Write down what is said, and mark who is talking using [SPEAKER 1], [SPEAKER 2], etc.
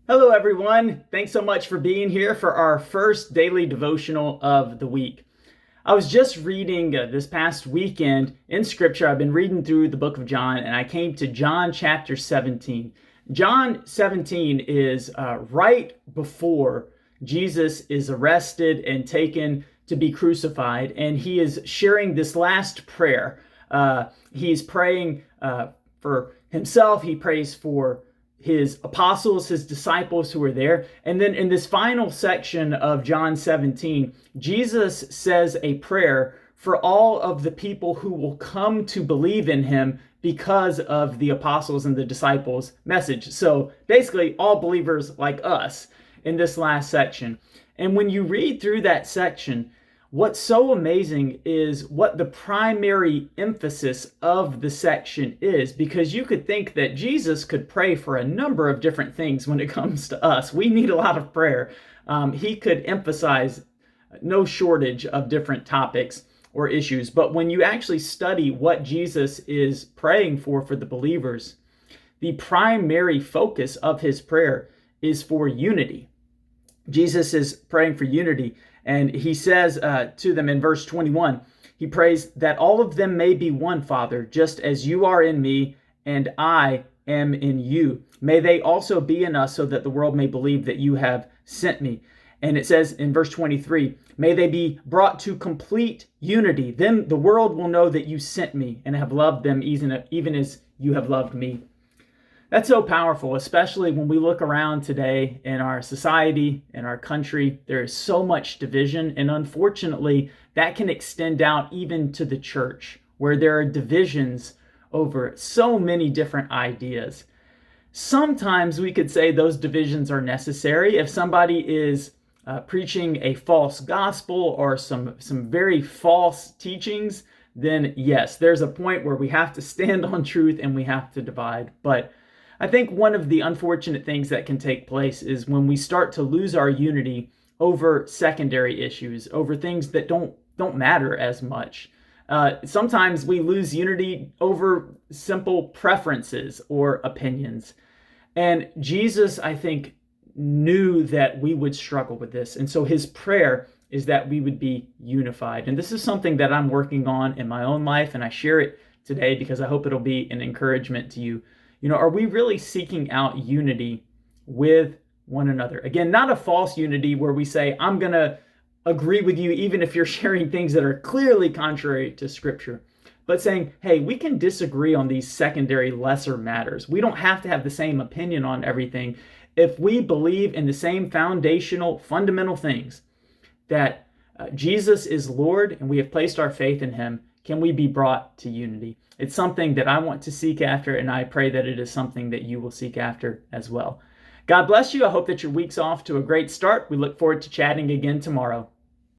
[SPEAKER 1] Hello, everyone. Thanks so much for being here for our first daily devotional of the week. I was just reading this past weekend in scripture. I've been reading through the book of John, and I came to John chapter 17. John 17 is right before Jesus is arrested and taken to be crucified, and he is sharing this last prayer. He's praying for himself. He prays for his apostles, his disciples who were there. And then in this final section of John 17, Jesus says a prayer for all of the people who will come to believe in him because of the apostles and the disciples' message. So basically, all believers like us in this last section. And when you read through that section, what's so amazing is what the primary emphasis of the section is, because you could think that Jesus could pray for a number of different things when it comes to us. We need a lot of prayer. He could emphasize no shortage of different topics or issues. But when you actually study what Jesus is praying for the believers, the primary focus of his prayer is for unity. Jesus is praying for unity. And he says to them in verse 21, he prays that all of them may be one, Father, just as you are in me and I am in you. May they also be in us so that the world may believe that you have sent me. And it says in verse 23, may they be brought to complete unity. Then the world will know that you sent me and have loved them even as you have loved me. That's so powerful, especially when we look around today in our society, in our country. There is so much division, and unfortunately, that can extend out even to the church, where there are divisions over so many different ideas. Sometimes we could say those divisions are necessary. If somebody is preaching a false gospel or some very false teachings, then yes, there's a point where we have to stand on truth and we have to divide. But I think one of the unfortunate things that can take place is when we start to lose our unity over secondary issues, over things that don't matter as much. Sometimes we lose unity over simple preferences or opinions. And Jesus, I think, knew that we would struggle with this. And so his prayer is that we would be unified. And this is something that I'm working on in my own life, and I share it today because I hope it'll be an encouragement to you. Are we really seeking out unity with one another? Again, not a false unity where we say, I'm going to agree with you even if you're sharing things that are clearly contrary to Scripture, but saying, hey, we can disagree on these secondary, lesser matters. We don't have to have the same opinion on everything. If we believe in the same fundamental things, that Jesus is Lord and we have placed our faith in him, can we be brought to unity? It's something that I want to seek after, and I pray that it is something that you will seek after as well. God bless you. I hope that your week's off to a great start. We look forward to chatting again tomorrow.